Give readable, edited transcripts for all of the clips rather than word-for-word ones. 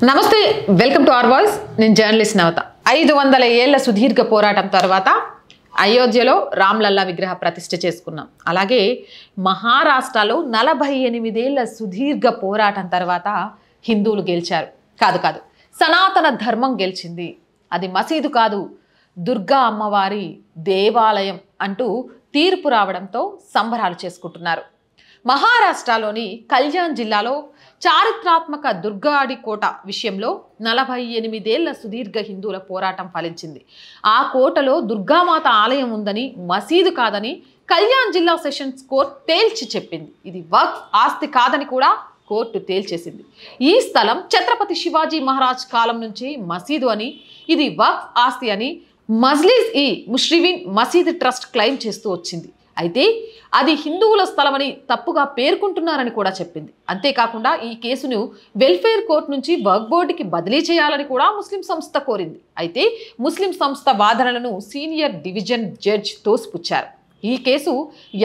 నమస్తే welcome to our voice నేను journalist నవత 500 ఏళ్ల సుదీర్ఘ పోరాటం తర్వాత అయోధ్యలో రామ్లల్లా విగ్రహ ప్రతిష్ఠ చేసుకున్నాం. అలాగే మహారాష్ట్రలో 48 ఏళ్ల సుదీర్ఘ పోరాటం తర్వాత హిందువులు గెలిచారు. కాదు సనాతన ధర్మం గెలిచింది. అది మసీదు కాదు, దుర్గా అమ్మవారి దేవాలయం అంటూ తీర్పు రావడంతో సంబరాలు చేసుకుంటున్నారు. మహారాష్ట్రలోని కళ్యాణ్ జిల్లాలో చారిత్రాత్మక దుర్గాడి కోట విషయంలో 48 ఏళ్ల సుదీర్ఘ హిందువుల పోరాటం ఫలించింది. ఆ కోటలో దుర్గామాత ఆలయం ఉందని, మసీదు కాదని కళ్యాణ్ జిల్లా సెషన్స్ కోర్టు తేల్చి చెప్పింది. ఇది వక్ఫ్ ఆస్తి కాదని కూడా కోర్టు తేల్చేసింది. ఈ స్థలం ఛత్రపతి శివాజీ మహారాజ్ కాలం నుంచి మసీదు అని, ఇది వక్ఫ్ ఆస్తి అని మజ్లిస్ ఈ ముష్రివీన్ మసీద్ ట్రస్ట్ క్లెయిమ్ చేస్తూ వచ్చింది. అయితే అది హిందువుల స్థలమని తప్పుగా పేర్కొంటున్నారని కూడా చెప్పింది. అంతేకాకుండా ఈ కేసును వెల్ఫేర్ కోర్టు నుంచి వక్ఫ్ బోర్డుకి బదిలీ చేయాలని కూడా ముస్లిం సంస్థ కోరింది. అయితే ముస్లిం సంస్థ వాదనలను సీనియర్ డివిజన్ జడ్జి తోసిపుచ్చారు. ఈ కేసు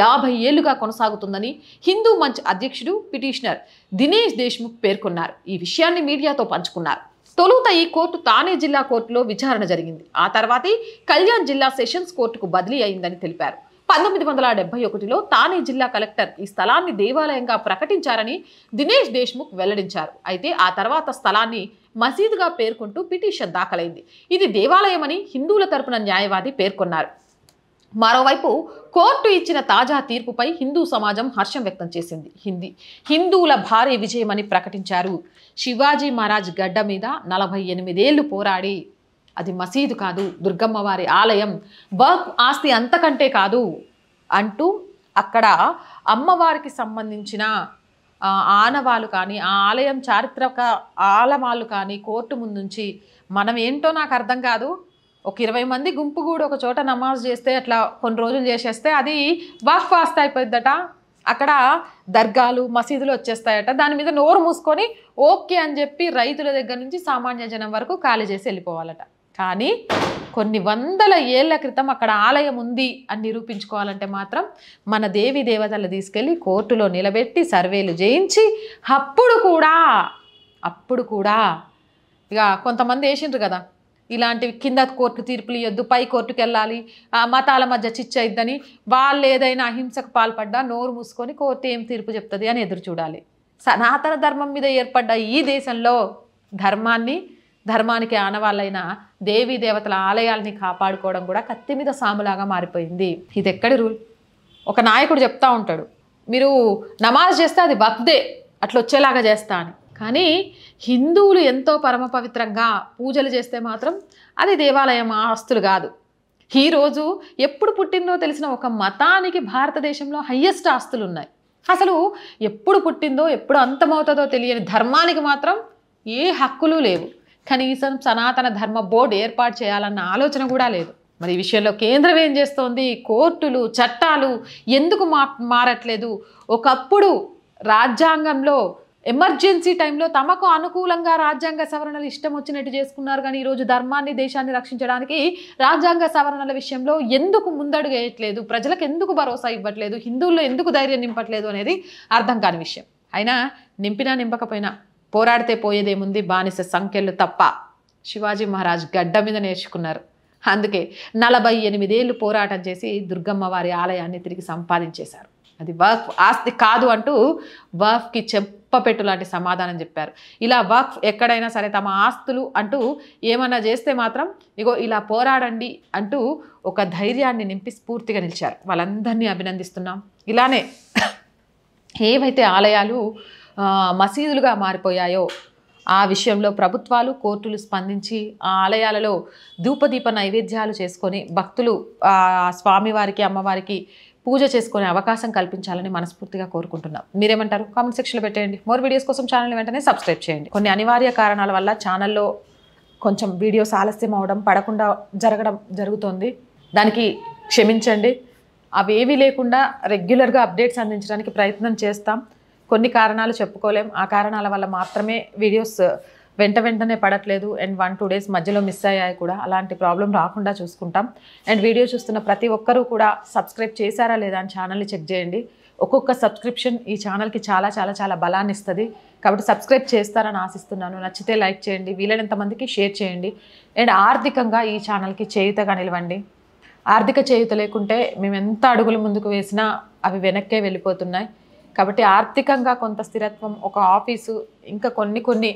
50 ఏళ్లుగా కొనసాగుతుందని హిందూ మంచ్ అధ్యక్షుడు పిటిషనర్ దినేష్ దేశ్ముఖ్ పేర్కొన్నారు. ఈ విషయాన్ని మీడియాతో పంచుకున్నారు. తొలుత ఈ కోర్టు తానే జిల్లా కోర్టులో విచారణ జరిగింది. ఆ తర్వాతే కళ్యాణ్ జిల్లా సెషన్స్ కోర్టుకు బదిలీ అయిందని తెలిపారు. 1971లో తానే జిల్లా కలెక్టర్ ఈ స్థలాన్ని దేవాలయంగా ప్రకటించారని దినేష్ దేశ్ముఖ్ వెల్లడించారు. అయితే ఆ తర్వాత స్థలాన్ని మసీదుగా పేర్కొంటూ పిటిషన్ దాఖలైంది. ఇది దేవాలయమని హిందువుల తరపున న్యాయవాది పేర్కొన్నారు. మరోవైపు కోర్టు ఇచ్చిన తాజా తీర్పుపై హిందూ సమాజం హర్షం వ్యక్తం చేసింది. హిందువుల భారీ విజయమని ప్రకటించారు. శివాజీ మహారాజ్ గడ్డ మీద 48 ఏళ్లు పోరాడి అది మసీదు కాదు, దుర్గమ్మ వారి ఆలయం, వక్ఫ్ ఆస్తి అంతకంటే కాదు అంటూ అక్కడ అమ్మవారికి సంబంధించిన ఆనవాళ్ళు కానీ, ఆ ఆలయం చారిత్రక ఆలవాళ్ళు కానీ కోర్టు ముందుంచి మనం ఏంటో నాకు అర్థం కాదు, ఒక 20 మంది గుంపు కూడా ఒక చోట నమాజ్ చేస్తే అట్లా కొన్ని రోజులు చేసేస్తే అది వక్ఫ్ ఆస్తి అయిపోయిద్దట. అక్కడ దర్గాలు మసీదులు వచ్చేస్తాయట. దాని మీద నోరు మూసుకొని ఓకే అని చెప్పి రైతుల దగ్గర నుంచి సామాన్య జనం వరకు ఖాళీ చేసి వెళ్ళిపోవాలట. కానీ కొన్ని వందల ఏళ్ల క్రితం అక్కడ ఆలయం ఉంది అని నిరూపించుకోవాలంటే మాత్రం మన దేవి దేవతలు తీసుకెళ్ళి కోర్టులో నిలబెట్టి సర్వేలు చేయించి అప్పుడు కూడా ఇక కొంతమంది వేసిండ్రు కదా, ఇలాంటివి కింద కోర్టు తీర్పులు ఇవ్వద్దు, పై కోర్టుకు వెళ్ళాలి, మతాల మధ్య చిచ్చు అయిద్దని, వాళ్ళు ఏదైనా అహింసకు పాల్పడ్డా నోరు మూసుకొని కోర్టు ఏం తీర్పు చెప్తుంది అని ఎదురు చూడాలి. సనాతన ధర్మం మీద ఏర్పడ్డ ఈ దేశంలో ధర్మానికి ఆనవాళ్ళైన దేవీ దేవతల ఆలయాల్ని కాపాడుకోవడం కూడా కత్తి మీద సాములాగా మారిపోయింది. ఇది ఎక్కడి రూల్? ఒక నాయకుడు చెప్తా ఉంటాడు, మీరు నమాజ్ చేస్తే అది వక్ఫ్దే, అట్లా వచ్చేలాగా చేస్తా అని. కానీ హిందువులు ఎంతో పరమ పవిత్రంగా పూజలు చేస్తే మాత్రం అది దేవాలయం ఆస్తులు కాదు. ఈరోజు ఎప్పుడు పుట్టిందో తెలిసిన ఒక మతానికి భారతదేశంలో హయ్యెస్ట్ ఆస్తులు ఉన్నాయి. అసలు ఎప్పుడు పుట్టిందో ఎప్పుడు అంతమవుతుందో తెలియని ధర్మానికి మాత్రం ఏ హక్కులు లేవు. కనీసం సనాతన ధర్మ బోర్డు ఏర్పాటు చేయాలన్న ఆలోచన కూడా లేదు. మరి ఈ విషయంలో కేంద్రం ఏం చేస్తోంది? కోర్టులు చట్టాలు ఎందుకు మారట్లేదు? ఒకప్పుడు రాజ్యాంగంలో ఎమర్జెన్సీ టైంలో తమకు అనుకూలంగా రాజ్యాంగ సవరణలు ఇష్టం వచ్చినట్టు చేసుకున్నారు. కానీ ఈరోజు ధర్మాన్ని దేశాన్ని రక్షించడానికి రాజ్యాంగ సవరణల విషయంలో ఎందుకు ముందడుగు వేయట్లేదు? ప్రజలకు ఎందుకు భరోసా ఇవ్వట్లేదు? హిందువుల్లో ఎందుకు ధైర్యం నింపట్లేదు అనేది అర్థం కాని విషయం. అయినా నింపినా నింపకపోయినా పోరాడితే పోయేదేముంది, బానిస సంఖ్యలు తప్ప. శివాజీ మహారాజ్ గడ్డ మీద నేర్చుకున్నారు. అందుకే 48 ఏళ్ళు పోరాటం చేసి దుర్గమ్మ వారి ఆలయాన్ని తిరిగి సంపాదించేశారు. అది వక్ఫ్ ఆస్తి కాదు అంటూ వక్ఫ్కి చెప్పపెట్టు లాంటి సమాధానం చెప్పారు. ఇలా వక్ఫ్ ఎక్కడైనా సరే తమ ఆస్తులు అంటూ ఏమన్నా చేస్తే మాత్రం ఇగో ఇలా పోరాడండి అంటూ ఒక ధైర్యాన్ని నింపి స్ఫూర్తిగా నిలిచారు. వాళ్ళందరినీ అభినందిస్తున్నాం. ఇలానే ఏవైతే ఆలయాలు మసీదులుగా మారిపోయాయో ఆ విషయంలో ప్రభుత్వాలు కోర్టులు స్పందించి ఆ ఆలయాలలో ధూపదీప నైవేద్యాలు చేసుకొని భక్తులు స్వామివారికి అమ్మవారికి పూజ చేసుకునే అవకాశం కల్పించాలని మనస్ఫూర్తిగా కోరుకుంటున్నాం. మీరేమంటారు? కామెంట్ సెక్షన్లో పెట్టేయండి. మోర్ వీడియోస్ కోసం ఛానల్ని వెంటనే సబ్స్క్రైబ్ చేయండి. కొన్ని అనివార్య కారణాల వల్ల ఛానల్లో కొంచెం వీడియోస్ ఆలస్యం అవడం, పడకుండా జరుగుతోంది. దానికి క్షమించండి. అవేవీ లేకుండా రెగ్యులర్గా అప్డేట్స్ అందించడానికి ప్రయత్నం చేస్తాం. కొన్ని కారణాలు చెప్పుకోలేం. ఆ కారణాల వల్ల మాత్రమే వీడియోస్ వెంటనే పడట్లేదు. అండ్ 1-2 డేస్ మధ్యలో మిస్ అయ్యాయి కూడా. అలాంటి ప్రాబ్లం రాకుండా చూసుకుంటాం. అండ్ వీడియో చూస్తున్న ప్రతి ఒక్కరూ కూడా సబ్స్క్రైబ్ చేశారా లేదా అని ఛానల్ని చెక్ చేయండి. ఒక్కొక్క సబ్స్క్రిప్షన్ ఈ ఛానల్కి చాలా చాలా చాలా బలాన్ని ఇస్తుంది. కాబట్టి సబ్స్క్రైబ్ చేస్తారని ఆశిస్తున్నాను. నచ్చితే లైక్ చేయండి, వీలైనంత మందికి షేర్ చేయండి. అండ్ ఆర్థికంగా ఈ ఛానల్కి చేయూతగా నిలవండి. ఆర్థిక చేయూత లేకుంటే మేము ఎంత అడుగులు ముందుకు వేసినా అవి వెనక్కే వెళ్ళిపోతున్నాయి. కాబట్టి ఆర్థికంగా కొంత స్థిరత్వం, ఒక ఆఫీసు, ఇంకా కొన్ని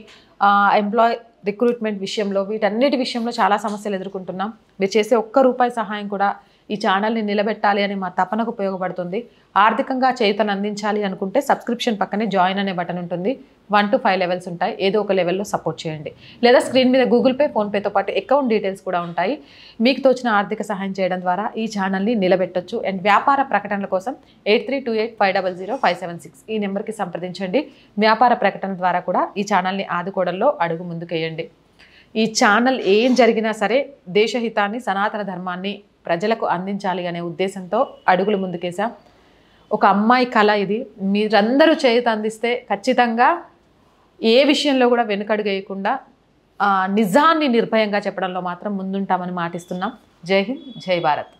ఎంప్లాయ్ రిక్రూట్మెంట్ విషయంలో, వీటన్నిటి విషయంలో చాలా సమస్యలు ఎదుర్కొంటున్నాం. మీరు చేసే ఒక్క రూపాయి సహాయం కూడా ఈ ఛానల్ని నిలబెట్టాలి అని మా తపనకు ఉపయోగపడుతుంది. ఆర్థికంగా చేయూతను అందించాలి అనుకుంటే సబ్స్క్రిప్షన్ పక్కనే జాయిన్ అనే బటన్ ఉంటుంది. 1 to 5 లెవెల్స్ ఉంటాయి. ఏదో ఒక లెవెల్లో సపోర్ట్ చేయండి. లేదా స్క్రీన్ మీద గూగుల్ పే, ఫోన్పేతో పాటు అకౌంట్ డీటెయిల్స్ కూడా ఉంటాయి. మీకు తోచిన ఆర్థిక సహాయం చేయడం ద్వారా ఈ ఛానల్ని నిలబెట్టొచ్చు. అండ్ వ్యాపార ప్రకటనల కోసం 8328500576 ఈ నెంబర్కి సంప్రదించండి. వ్యాపార ప్రకటన ద్వారా కూడా ఈ ఛానల్ని ఆదుకోవడంలో అడుగు ముందుకేయండి. ఈ ఛానల్ ఏం జరిగినా సరే దేశహితాన్ని, సనాతన ధర్మాన్ని ప్రజలకు అందించాలి అనే ఉద్దేశంతో అడుగులు ముందుకేసాం. ఒక అమ్మాయి కళ ఇది. మీరందరూ చేయూత అందిస్తే ఖచ్చితంగా ఏ విషయంలో కూడా వెనుకడుగు వేయకుండా నిజాన్ని నిర్భయంగా చెప్పడంలో మాత్రం ముందుంటామని మాటిస్తున్నాం. జై హింద్, జై భారత్.